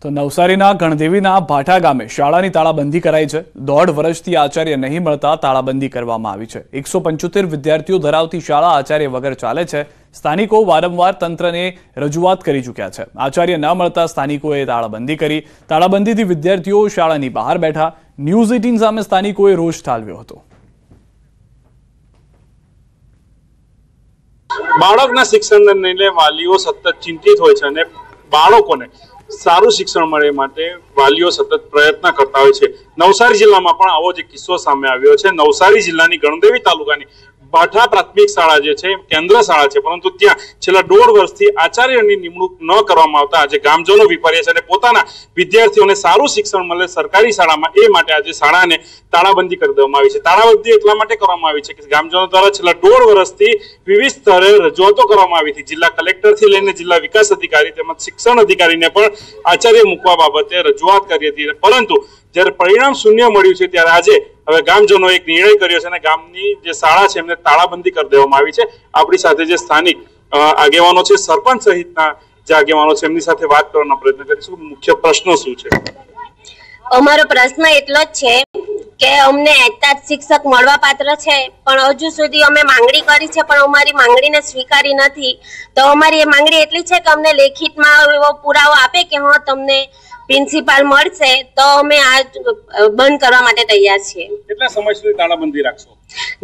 તો નવસારીના ગણદેવીના ભાઠા ગામે શાળાની તાળાબંધી કરાઈ છે। 1.5 વર્ષથી આચાર્ય નહીં મળતા તાળાબંધી કરવામાં આવી છે। 175 વિદ્યાર્થીઓ ધરાવતી શાળા આચાર્ય વગર ચાલે છે। સ્થાનિકો વારંવાર તંત્રને રજૂઆત કરી ચૂક્યા છે। આચાર્ય ન મળતા સ્થાનિકોએ તાળાબંધી કરી। તાળાબંધીથી વિદ્યાર્થીઓ શાળાની બહાર બેઠા। ન્યૂઝ 18 સામે સ્થાનિકોએ રોષ ઠાલવ્યો હતો। બાળકના શિક્ષણને લઈને વાલીઓ સતત ચિંતિત હોય છે અને બાળકોને સારું શિક્ષણ મળે માટે વાલીઓ સતત પ્રયત્ન કરતા હોય છે। નવસારી જિલ્લામાં પણ આવો જ કિસ્સો સામે આવ્યો છે। નવસારી જિલ્લાની ગણદેવી તાલુકાની ભાઠા પ્રાથમિક શાળા જે છે કેન્દ્ર શાળા છે, પરંતુ ત્યાં છેલ્લા 1.5 વર્ષથી આચાર્યની નિમણૂક ન કરવામાં આવતા આજે ગામજનો વિફર્યા છે અને પોતાના વિદ્યાર્થીઓને સારું શિક્ષણ મળે સરકારી શાળામાં એ માટે આજે શાળાને તાળાબંધી કરી દેવામાં આવી છે। તાળાબંધી એટલા માટે કરવામાં આવી છે કે ગામજનો દ્વારા છેલ્લા 1.5 વર્ષથી વિવિધ સ્તરે રજૂઆતો કરવામાં આવી હતી। જિલ્લા કલેક્ટરથી લઈને જિલ્લા વિકાસ અધિકારી તેમજ શિક્ષણ અધિકારીને પણ આચાર્ય મૂકવા બાબતે રજૂઆત કરી હતી, પરંતુ જ્યારે પરિણામ શૂન્ય મળ્યું છે ત્યારે આજે હવે ગામજનો એક નિર્ણય કર્યો છે અને ગામની જે શાળા છે એમને તાળાબંધી કરી દેવામાં આવી છે। આપણી સાથે જે સ્થાનિક આગેવાનો છે, સરપંચ સહિતના જે આગેવાનો છે એમની સાથે વાત કરવાનો પ્રયત્ન કરીશું। મુખ્ય પ્રશ્ન શું છે? અમારો પ્રશ્ન એટલો જ છે કે અમને એતાજ શિક્ષક મળવા પાત્ર છે, પણ હજુ સુધી અમે માંગણી કરી છે પણ અમારી માંગણીને સ્વીકારી નથી। તો અમારી એ માંગણી એટલી છે કે અમને લેખિતમાં એવો પુરાવો આપે કે હા તમને પ્રિન્સિપાલ મળશે તો અમે આ બંધ કરવા માટે તૈયાર છીએ। કેટલા સમય સુધી તાળાબંધી રાખશો?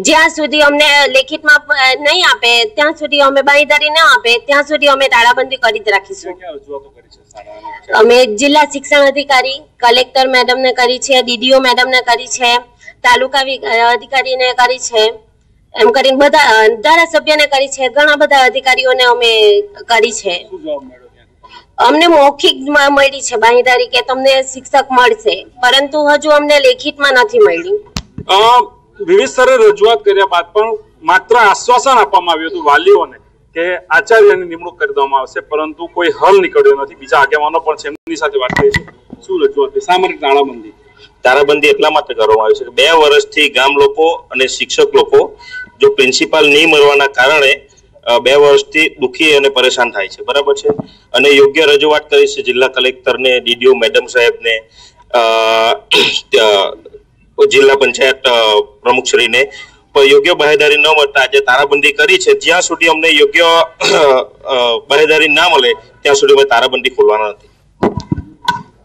જ્યાં સુધી અમને લેખિતમાં નહીં આપે ત્યાં સુધી, અમે બાંયધરી ન આપે ત્યાં સુધી અમે તાળાબંધી કરી જ રાખીશું। અમે જિલ્લા શિક્ષણ અધિકારી કલેક્ટર મેડમને કરી છે, ડીડીઓ મેડમને કરી છે, તાલુકા અધિકારીને કરી છે, એમ કરીને બધા ધારાસભ્યને કરી છે, ઘણા બધા અધિકારીઓને અમે કરી છે। અમને મૌખિક મળી છે બાંયધરી કે તમને શિક્ષક મળશે, પરંતુ હજુ અમને લેખિતમાં નથી મળી। વિવિધ સ્તરે રજૂઆત કર્યા બાદ પણ માત્ર આશ્વાસન આપવામાં આવ્યું હતું વાલીઓને કે આચાર્યની નિમણૂક કરી દેવામાં આવશે, પરંતુ કોઈ હલ નીકળ્યો નથી। બીજા આગેવાનો પણ છે, એમની સાથે વાત કરીશું। શું રજૂઆત? સામરિક તાળાબંધી એટલા માટે કરવામાં આવી છે કે 2 વર્ષથી ગામ લોકો અને શિક્ષક લોકો જો પ્રિન્સિપાલ નહીં મળવાના કારણે 2 વર્ષથી દુખી અને પરેશાન થાય છે, બરાબર છે। અને યોગ્ય રજૂઆત કરી છે જિલ્લા કલેક્ટરને, ડીડીઓ મેડમ સાહેબને, જિલ્લા પંચાયત પ્રમુખશ્રીને, પણ યોગ્ય બાહેદારી ન મળતા આજે તાળાબંધી કરી છે। જ્યાં સુધી અમને યોગ્ય બાહેદારી ના મળે ત્યાં સુધી અમે તાળાબંધી ખોલવાના નથી।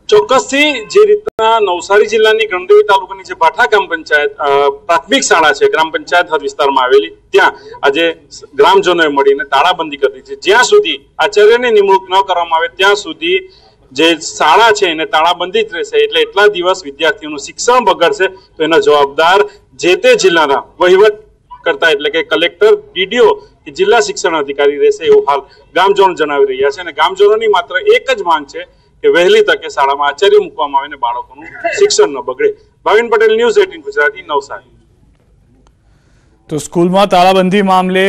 ચોક્કસથી જે રીતના નવસારી જિલ્લાની ગણદેવી તાલુકાની જે ભાઠા ગ્રામ પંચાયત પ્રાથમિક શાળા છે, ગ્રામ પંચાયત હદ વિસ્તારમાં આવેલી, ત્યાં આજે ગ્રામજનોએ મળીને તાળાબંધી કરી છે। જ્યાં સુધી આચાર્યની નિમણૂક ન કરવામાં આવે ત્યાં સુધી જે શાળા છે એને તાળાબંધી જ રહેશે। એટલે એટલા દિવસ વિદ્યાર્થીઓનું શિક્ષણ બગડશે તો એના જવાબદાર જે તે જિલ્લાના વહીવટ કરતા એટલે કે કલેક્ટર, ડીડીઓ કે જિલ્લા શિક્ષણ અધિકારી રહેશે, એવું હાલ ગામજનો જણાવી રહ્યા છે। અને ગામજનોની માત્ર એક જ માંગ છે કે વહેલી તકે શાળામાં આચાર્ય મૂકવામાં આવે અને બાળકોનું શિક્ષણ ન બગડે। ભાવિન પટેલ, ન્યૂઝ 18 ગુજરાતી, નવસારી। તો સ્કૂલમાં તાળાબંધી મામલે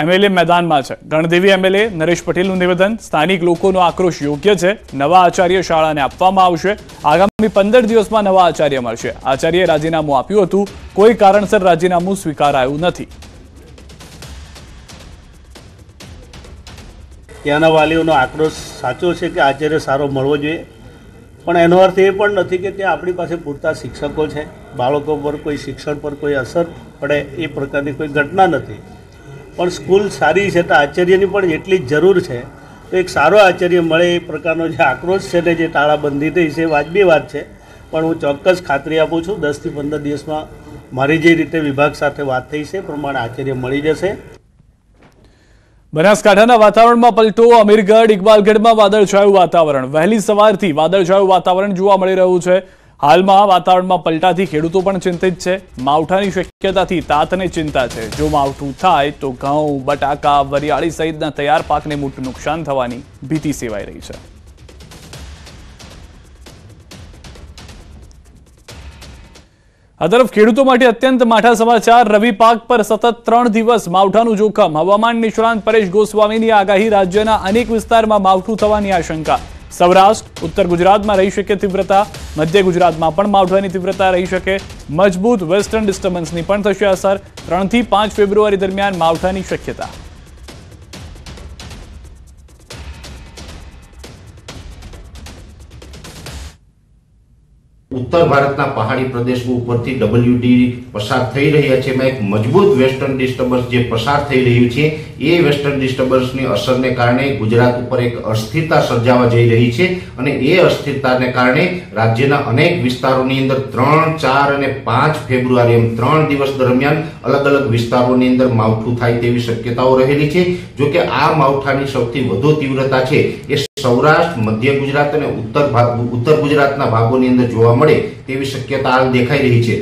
એમએલએ મેદાનમાં છે। ગણદેવી એમએલએ નરેશ પટેલનું નિવેદન, સ્થાનિક લોકોનો આક્રોશ યોગ્ય છે। નવા આચાર્ય શાળાને આપવામાં આવશે। આગામી 15 દિવસમાં નવા આચાર્ય મળશે। આચાર્યએ રાજીનામું આપ્યું હતું, કોઈ કારણસર રાજીનામું સ્વીકારાયું નથી। ત્યાંના વાલીઓનો આક્રોશ સાચો છે કે આચાર્ય સારો મળવો જોઈએ, પણ એનો અર્થ એ પણ નથી કે ત્યાં આપણી પાસે પૂરતા શિક્ષકો છે, બાળકો પર કોઈ શિક્ષણ પર કોઈ અસર પડે એ પ્રકારની કોઈ ઘટના નથી। પણ સ્કૂલ સારી છે તો આચાર્યની પણ એટલી જ જરૂર છે। તો એક સારો આચાર્ય મળે એ પ્રકારનો જે આક્રોશ છે ને જે તાળાબંધી થઈ છે વાજબી વાત છે, પણ હું ચોક્કસ ખાતરી આપું છું 10 થી 15 દિવસમાં મારી જે રીતે વિભાગ સાથે વાત થઈ છે પ્રમાણે આચાર્ય મળી જશે। બનાસકાંઠાના વાતાવરણમાં પલટો, અમીરગઢ, ઇકબાલગઢમાં વાદળછાયું વાતાવરણ। વહેલી સવારથી વાદળછાયું વાતાવરણ જોવા મળી રહ્યું છે। હાલમાં વાતાવરણમાં પલટાથી ખેડૂતો પણ ચિંતિત છે। માવઠાની શક્યતાથી તાતને ચિંતા છે। જો માવઠું થાય તો ઘઉં, બટાકા, વરિયાળી સહિતના તૈયાર પાકને મોટું નુકસાન થવાની ભીતિ સેવાઈ રહી છે। આ તરફ ખેડૂતો માટે અત્યંત માઠા સમાચાર। રવિ પાક પર સતત 3 દિવસ માવઠાનું જોખમ। હવામાન નિષ્ણાંત પરેશ ગોસ્વામીની આગાહી। રાજ્યના અનેક વિસ્તારમાં માવઠું થવાની આશંકા। સૌરાષ્ટ્ર, ઉત્તર ગુજરાતમાં રહી શકે તીવ્રતા। મધ્ય ગુજરાતમાં પણ માવઠાની તીવ્રતા રહી શકે। મજબૂત વેસ્ટર્ન ડિસ્ટર્બન્સની પણ થશે અસર। 3 થી 5 ફેબ્રુઆરી દરમિયાન માવઠાની શક્યતા। उत्तर भारतना पहाड़ी प्रदेश उपरथी WD पसार थई रह्या छे। एमां एक मजबूत वेस्टर्न डिस्टर्बन्स जे पसार थई रह्युं छे ए वेस्टर्न डिस्टर्बन्सनी असरने कारणे गुजरात उपर एक अस्थिरता सर्जावा जई रही छे अने ए अस्थिरताने कारणे राज्यना अनेक विस्तारोनी अंदर 3, 4 અને 5 ફેબ્રુઆરી એમ 3 દિવસ દરમિયાન अलग अलग विस्तारोनी अंदर मावठું થાય તેવી શક્યતાઓ રહેલી છે। જો કે આ માવઠાની સૌથી વધુ તીવ્રતા છે એ સૌરાષ્ટ્ર, મધ્ય ગુજરાત અને ઉત્તર ગુજરાતના ભાગોની અંદર જોવા મળે તેવી શક્યતા હાલ દેખાઈ રહી છે।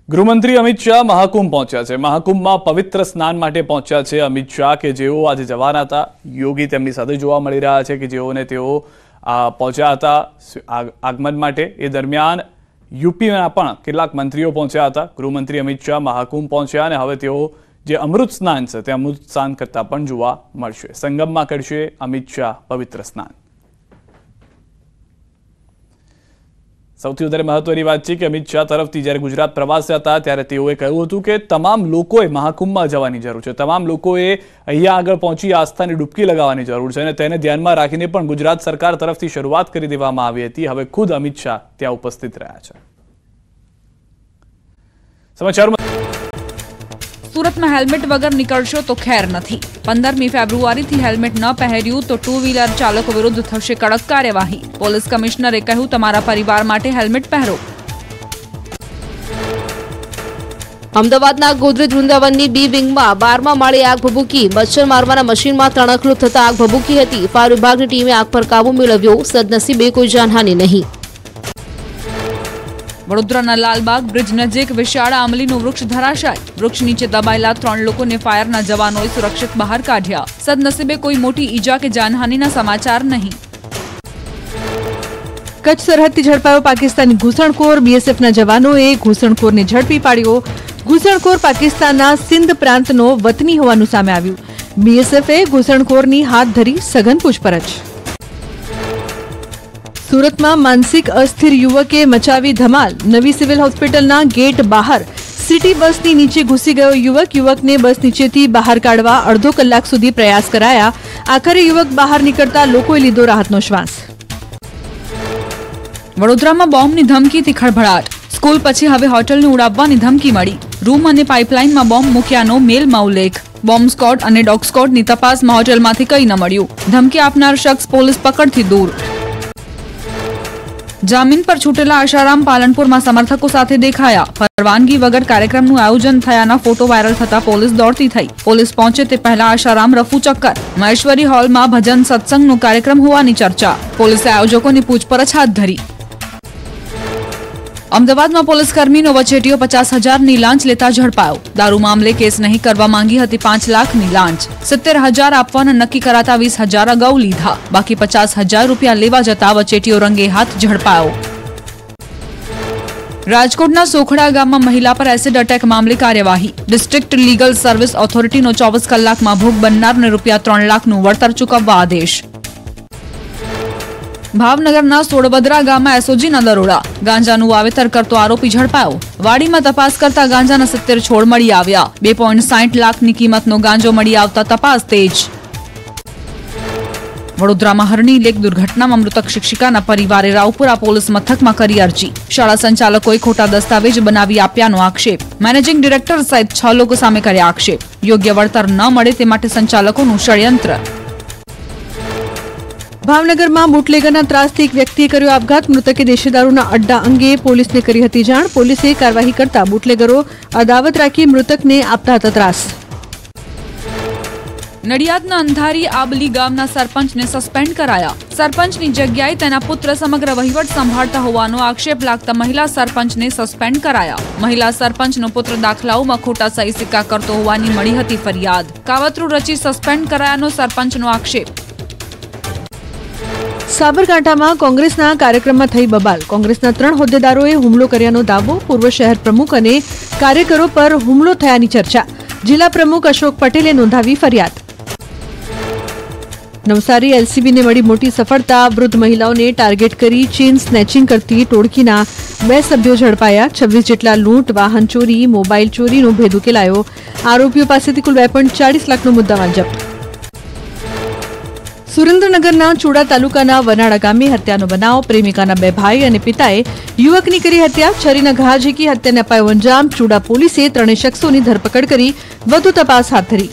ગૃહમંત્રી અમિત શાહ મહાકુંભ પહોંચ્યા છે। મહાકુંભમાં પવિત્ર સ્નાન માટે પહોંચ્યા છે અમિત શાહ કે જેઓ આજે જવાના હતા। યોગી તેમની સાથે જોવા મળી રહ્યા છે કે જેઓને તેઓ પહોંચ્યા હતા આગમન માટે। એ દરમિયાન યુપીના પણ કેટલાક મંત્રીઓ પહોંચ્યા હતા। ગૃહમંત્રી અમિત શાહ મહાકુંભ પહોંચ્યા અને હવે તેઓ જે અમૃત સ્નાન છે તે અમૃત સ્નાન કરતા પણ જોવા મળશે। સંગમમાં કરશે અમિત શાહ પવિત્ર સ્નાન। સૌથી વધારે મહત્વની વાત છે કે અમિત શાહ તરફથી જ્યારે ગુજરાત પ્રવાસે હતા ત્યારે તેઓએ કહ્યું હતું કે તમામ લોકોએ મહાકુંભમાં જવાની જરૂર છે, તમામ લોકોએ અહીંયા આગળ પહોંચી આસ્થાની ડૂબકી લગાવવાની જરૂર છે અને તેને ધ્યાનમાં રાખીને પણ ગુજરાત સરકાર તરફથી શરૂઆત કરી દેવામાં આવી હતી। હવે ખુદ અમિત શાહ ત્યાં ઉપસ્થિત રહ્યા છે। સમાચારમાં सूरत में हेल्मेट वगर निकलशो तो खैर नहीं। 15मी फेब्रुआरी थी हेल्मेट न पहेर्यु तो 2 व्हीलर चालको विरुद्ध थशे कड़क कार्यवाही। पोलीस कमिश्नरे कह્યું તમારા પરિવાર માટે હેલ્મેટ પહેરો। અમદાવાદના ગોદરેજ વૃંદાવનની બી વિંગમાં 12મા માળે આગ ભભૂકી। મચ્છર મારવાના મશીનમાં તણખલું થતા આગ ભભૂકી હતી। ફાયર વિભાગની ટીમે આગ પર કાબુ મેળવ્યો। સદનસીબે કોઈ જાનહાનિ નહીં। વડોદરાના લાલબાગ બ્રિજ નજીક વિશાળ આંબલીનું વૃક્ષ ધરાશાય। વૃક્ષ નીચે દબાયેલા 3 લોકોને ફાયરના જવાનોએ સુરક્ષિત બહાર કાઢ્યા। સદનસીબે કોઈ મોટી ઈજા કે જાનહાનિના સમાચાર નહીં। કચ્છ સરહદથી ઝડપાયો પાકિસ્તાની ઘૂસણખોર। બીએસએફના જવાનોએ ઘૂસણખોરને ઝડપી પાડ્યો। ઘૂસણખોર પાકિસ્તાનના સિંધ પ્રાંતનો વતની હોવાનું સામે આવ્યું। બીએસએફે ઘૂસણખોરની હાથ ધરી સઘન પૂછપરછ। સુરતમાં માનસિક અસ્થિર યુવકે મચાવી ધમાલ। નવી સિવિલ હોસ્પિટલના ગેટ બહાર સિટી બસની નીચે ઘૂસી ગયો યુવક। યુવકને બસ નીચેથી બહાર કાઢવા અડધો કલાક સુધી પ્રયાસ કરાયા। આખરે યુવક બહાર નીકળતા લોકોએ લીધો રાહતનો શ્વાસ। વડોદરામાં બોમ્બની ધમકીથી ખળભળાટ। સ્કૂલ પછી હવે હોટલને ઉડાવવાની ધમકી મળી। રૂમ અને પાઇપલાઇનમાં બોમ્બ મૂક્યાનો મેલમાં ઉલ્લેખ। બોમ્બ સ્ક્વોડ અને ડોગ સ્ક્વોડની તપાસમાં હોટલમાંથી કંઈ ન મળ્યું। ધમકી આપનાર શખ્સ પોલીસ પકડથી દૂર। જામીન પર છૂટેલા આશારામ પાલનપુરમાં સમર્થકો સાથે દેખાયા। પરવાનગી વગર કાર્યક્રમનું આયોજન થયાના ફોટો વાયરલ થતા પોલીસ દોડતી થઈ। પોલીસ પહોંચે તે પહેલા આશારામ રફુ ચક્કર। મહેશ્વરી હોલમાં ભજન સત્સંગનો કાર્યક્રમ હોવાની ચર્ચા। પોલીસે આયોજકોની પૂછપરછ હાથ ધરી। અમદાવાદમાં પોલીસ કર્મીનો વચેટિયો 50,000ની લાંચ લેતા ઝડપાયો। દારૂ મામલે કેસ નહીં કરવા માંગી હતી 5 લાખની લાંચ। 70,000 આપવાના નક્કી કરાતા 20,000 અગાઉ લીધા। બાકી 50,000 રૂપિયા લેવા જતા વચેટિયો રંગે હાથ ઝડપાયો। રાજકોટના સોખડા ગામમાં મહિલા પર એસિડ અટેક મામલે કાર્યવાહી। ડિસ્ટ્રિક્ટ લીગલ સર્વિસ ઓથોરિટીનો 24 કલાકમાં ભોગ બનનારને રૂપિયા 3 લાખનું વળતર ચૂકવવા આદેશ। ભાવનગરના સોડબદરા ગામમાં એસઓજીના દરોડા। ગાંજાનું વાવેતર કરતો આરોપી ઝડપાયો। વાડીમાં તપાસ કરતા ગાંજાના 70 છોડ મળી આવ્યા। 2.60 લાખની કિંમતનો ગાંજો મળી આવતા તપાસ તેજ। વડોદરામાં હરણી લેક દુર્ઘટનામાં મૃતક શિક્ષિકાના પરિવારે રાવપુરા પોલીસ મથકમાં કરી અરજી। શાળા સંચાલકોએ ખોટા દસ્તાવેજ બનાવી આપ્યાનો આક્ષેપ। મેનેજિંગ ડિરેક્ટર સહિત 6 લોકો સામે કર્યા આક્ષેપ। યોગ્ય વળતર ન મળે તે માટે સંચાલકોનું ષડયંત્ર। ભાવનગરમાં બુટલેગરના ત્રાસથી એક વ્યક્તિએ કર્યો આપઘાત। મૃતકે દેશી દારૂના અડ્ડા અંગે પોલીસને કરી હતી જાણ। પોલીસે કાર્યવાહી કરતા બુટલેગરો અદાવત રાખી મૃતકને આપતા હતા ત્રાસ। નડિયાદના અંધારી આબલી ગામના સરપંચને સસ્પેન્ડ કરાયા। સરપંચની જગ્યાએ તેના પુત્ર સમગ્ર વહીવટ સંભાળતા હોવાનો આક્ષેપ લાગતા મહિલા સરપંચને સસ્પેન્ડ કરાયા। મહિલા સરપંચનો પુત્ર દાખલાઓમાં ખોટા સહી સિક્કા કરતો હોવાની મળી હતી ફરિયાદ। કાવતરું રચી સસ્પેન્ડ કરાયાનો સરપંચનો આક્ષેપ। સાબરકાંઠામાં કોંગ્રેસના કાર્યક્રમમાં થઈ બબાલ। કોંગ્રેસના 3 હોદ્દેદારોએ હુમલો કર્યાનો દાવો। પૂર્વ શહેર પ્રમુખ અને કાર્યકરો પર હુમલો થયાની ચર્ચા। જિલ્લા પ્રમુખ અશોક પટેલે નોંધાવી ફરિયાદ। નવસારી એલસીબીને મળી મોટી સફળતા। વૃદ્ધ મહિલાઓને ટાર્ગેટ કરી ચેઇન સ્નેચિંગ કરતી ટોળકીના 2 સભ્યો ઝડપાયા। 26 જેટલા લૂંટ, વાહન ચોરી, મોબાઈલ ચોરીનો ભેદ ઉકેલાયો। આરોપીઓ પાસેથી કુલ 2.40 લાખનો મુદ્દામાલ જપ્ત। સુરેન્દ્રનગરના ચુડા તાલુકાના વનાળા ગામે હત્યાનો બનાવ. પ્રેમિકાના 2 ભાઈ અને પિતાએ યુવકની કરી હત્યા. છરીના ઘા ઝીકી હત્યાને અપાયો અંજામ. ચુડા પોલીસે 3 શખ્સોની ધરપકડ કરી વધુ તપાસ હાથ ધરી.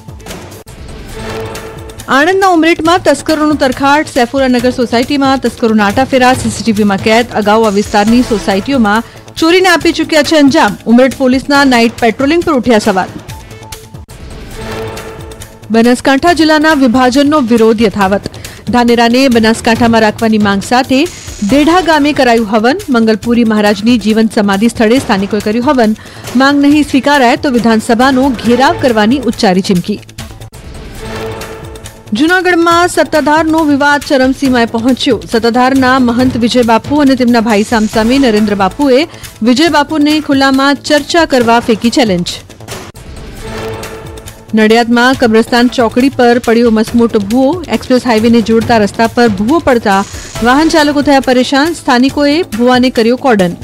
આણંદના ઉમરેઠમાં તસ્કરોનું તરખાટ. સૈફુલ્લાનગર સોસાયટીમાં તસ્કરોના આટાફેરા સીસીટીવીમાં કેદ. અગાઉ આ વિસ્તારની સોસાયટીઓમાં ચોરીને આપી ચૂક્યા છે અંજામ. ઉમરેઠ પોલીસના નાઇટ પેટ્રોલિંગ પર ઉઠ્યા સવાલ. બનાસકાંઠા જિલ્લાના વિભાજનનો વિરોધ યથાવત. ધાનેરાને બનાસકાંઠામાં રાખવાની માંગ સાથે દેઢા ગામે કરાયું હવન. મંગલપુરી મહારાજની જીવન સમાધિ સ્થળે સ્થાનિકોએ કર્યું હવન. માંગ નહીં સ્વીકારાય તો વિધાનસભાનો ઘેરાવ કરવાની ઉચ્ચારી ચીમકી. જૂનાગઢમાં સત્તાધારનો વિવાદ ચરમસીમાએ પહોંચ્યો. સત્તાધારના મહંત વિજય બાપુ અને તેમના ભાઈ સામસામે નરેન્દ્ર બાપુએ વિજય બાપુને ખુલ્લામાં ચર્ચા કરવા ફેંકી ચેલેન્જ. નડિયાદમાં કબ્રસ્તાન ચોકડી પર પડ્યો મસમોટો ભૂવો. એક્સપ્રેસ હાઈવેને જોડતા રસ્તા પર ભૂવો પડતા વાહન ચાલકો થયા પરેશાન. સ્થાનિકોએ ભૂવાને કર્યો કોર્ડન.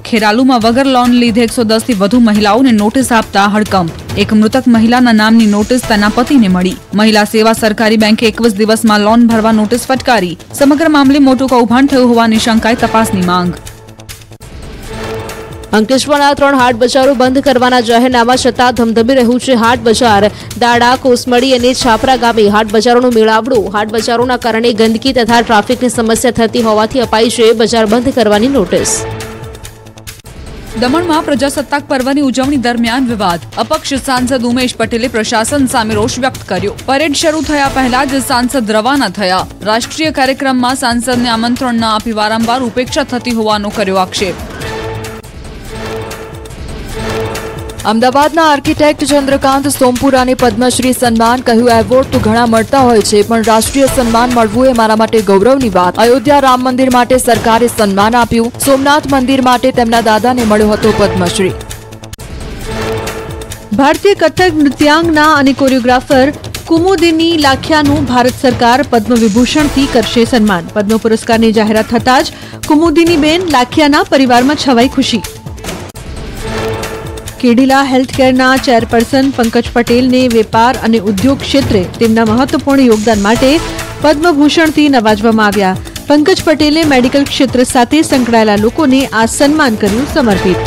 ખેરાલુમાં વગર લોન લીધે 110 થી વધુ મહિલાઓને નોટિસ આપતા હડકંપ. એક મૃતક મહિલાના નામની નોટિસ તેના પતિને મળી. મહિલા સેવા સરકારી બેંકે 21 દિવસમાં લોન ભરવા નોટિસ ફટકારી. સમગ્ર મામલે મોટું કૌભાંડ થયું હોવાની શંકાએ તપાસની માંગ. અંકલેશ્વરના 3 હાટ બજારો બંધ કરવાના જાહેરનામા છતાં ધમધમી રહ્યું છે હાટ બજાર. દાડા, કોસમડી અને છાપરા ગામે હાટ બજારોનું મેળાવડું. હાટ બજારોના કારણે ગંદકી તથા ટ્રાફિકની સમસ્યા થતી હોવાથી અપાઈ છે બજાર બંધ કરવાની નોટિસ. દમણમાં પ્રજાસત્તાક પર્વની ઉજવણી દરમિયાન વિવાદ. અપક્ષ સાંસદ ઉમેશ પટેલે પ્રશાસન સામે રોષ વ્યક્ત કર્યો. પરેડ શરૂ થયા પહેલા જ સાંસદ રવાના થયા. રાષ્ટ્રીય કાર્યક્રમમાં સાંસદને આમંત્રણ ન આપી વારંવાર ઉપેક્ષા થતી હોવાનો કર્યો આક્ષેપ. અમદાવાદના આર્કિટેક્ટ ચંદ્રકાંત સોમપુરાને પદ્મશ્રી સન્માન. કહ્યું, એવોર્ડ તો ઘણા મળતા હોય છે પણ રાષ્ટ્રીય સન્માન મળવું એ મારા માટે ગૌરવની વાત. અયોધ્યા રામ મંદિર માટે સરકારે સન્માન આપ્યું. સોમનાથ મંદિર માટે તેમના દાદાને મળ્યો હતો પદ્મશ્રી. ભારતીય કથક નૃત્યાંગના અને કોરિયોગ્રાફર કુમુદિની લાખિયાનું ભારત સરકાર પદ્મ વિભૂષણથી કરશે સન્માન. પદ્મ પુરસ્કારની જાહેરાત થતાં જ કુમુદિનીબેન લાખિયાના પરિવારમાં છવાઈ ખુશી. કેડિલા હેલ્થકેરના ચેરપર્સન પંકજ પટેલને વેપાર અને ઉદ્યોગ ક્ષેત્રે તેમના મહત્વપૂર્ણ યોગદાન માટે પદ્મભૂષણથી નવાજવામાં આવ્યા. પંકજ પટેલે મેડિકલ ક્ષેત્ર સાથે સંકળાયેલા લોકોને આ સન્માન કર્યું સમર્પિત.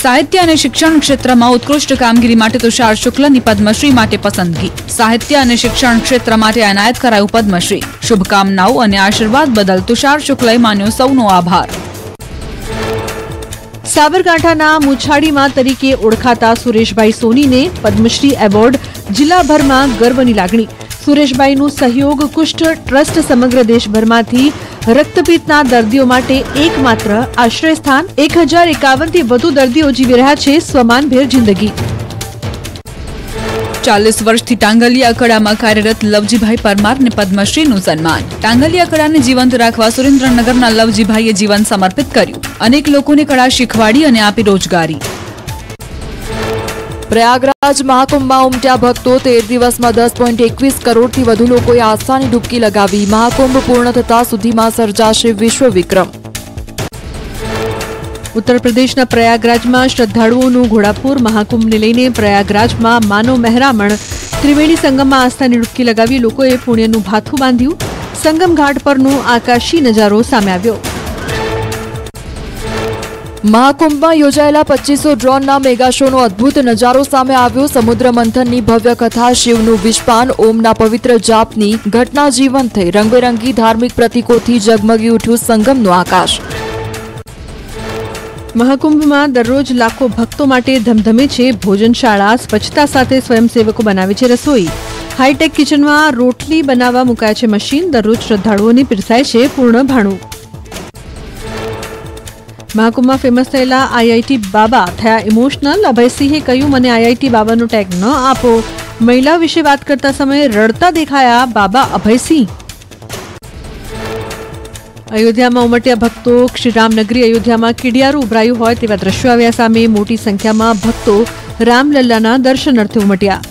સાહિત્ય અને શિક્ષણ ક્ષેત્રમાં ઉત્કૃષ્ટ કામગીરી માટે તુષાર શુક્લની પદ્મશ્રી માટે પસંદગી. સાહિત્ય અને શિક્ષણ ક્ષેત્ર માટે એનાયત કરાયું પદ્મશ્રી. શુભકામનાઓ અને આશીર્વાદ બદલ તુષાર શુક્લએ માન્યો સૌનો આભાર. સાબરકાંઠાના મુછાડીમાં તરીકે ઓળખાતા સુરેશભાઈ સોનીને પદ્મશ્રી એવોર્ડ. જિલ્લાભરમાં ગર્વની લાગણી. સુરેશભાઈનું સહયોગ કુષ્ઠ ટ્રસ્ટ સમગ્ર દેશભરમાંથી રક્તપિત્તના દર્દીઓ માટે એકમાત્ર આશ્રય સ્થાન. 1051 થી વધુ દર્દીઓ જીવી રહ્યા છે સ્વમાનભેર જિંદગી. 40 વર્ષથી ટાંગલિયા કળામાં કાર્યરત લવજીભાઈ પરમારને પદ્મશ્રીનું સન્માન. ટાંગલિયા કળાને જીવંત રાખવા સુરેન્દ્રનગરના લવજીભાઈએ જીવન સમર્પિત કર્યું. અનેક લોકોને કળા શીખવાડી અને આપી રોજગારી. પ્રયાગરાજ મહાકુંભમાં ઉમટ્યા ભક્તો. 13 દિવસમાં 10.21 કરોડથી વધુ લોકોએ આસ્થાની ડૂબકી લગાવી. મહાકુંભ પૂર્ણ થતા સુધીમાં સર્જાશે વિશ્વ વિક્રમ. ઉત્તર પ્રદેશના પ્રયાગરાજમાં શ્રદ્ધાળુઓનું ઘોડાપુર. મહાકુંભને લઈને પ્રયાગરાજમાં માનવ મહેરામણ. ત્રિવેણી સંગમમાં આસ્થાની ડૂબકી લગાવી લોકોએ પુણ્યનું ભાથું બાંધ્યું. સંગમ ઘાટ પરનો આકાશી નજારો સામે આવ્યો. મહાકુંભમાં યોજાયેલા 2500 ડ્રોનના મેગા શોનો અદભુત નજારો સામે આવ્યો. સમુદ્ર મંથનની ભવ્ય કથા, શિવનું વિષપાન, ઓમના પવિત્ર જાપની ઘટના જીવંત થઈ. રંગબેરંગી ધાર્મિક પ્રતીકોથી ઝગમગી ઉઠ્યું સંગમનું આકાશ. મહાકુંભમાં દરરોજ લાખો ભક્તો માટે ધમધમે છે ભોજનશાળા. સ્વચ્છતા સાથે સ્વયંસેવકો બનાવે છે રસોઈ. હાઈટેક કિચનમાં રોટલી બનાવવા મુકાય છે મશીન. દરરોજ શ્રદ્ધાળુઓને પીરસાય છે પૂર્ણ ભાણું. મહાકુંભમાં ફેમસ થયેલા આઈઆઈટી બાબા થયા ઇમોશનલ. અભયસિંહે કહ્યું, મને આઈઆઈટી બાબાનો ટેગ ન આપો. મહિલા વિશે વાત કરતા સમયે રડતા દેખાયા બાબા અભયસિંહ. અયોધ્યામાં ઉમટ્યા ભક્તો. શ્રીરામનગરી અયોધ્યામાં કીડિયારું ઉભરાયું હોય તેવા દ્રશ્યો આવ્યા સામે. મોટી સંખ્યામાં ભક્તો રામલલ્લાના દર્શનાર્થે ઉમટ્યા.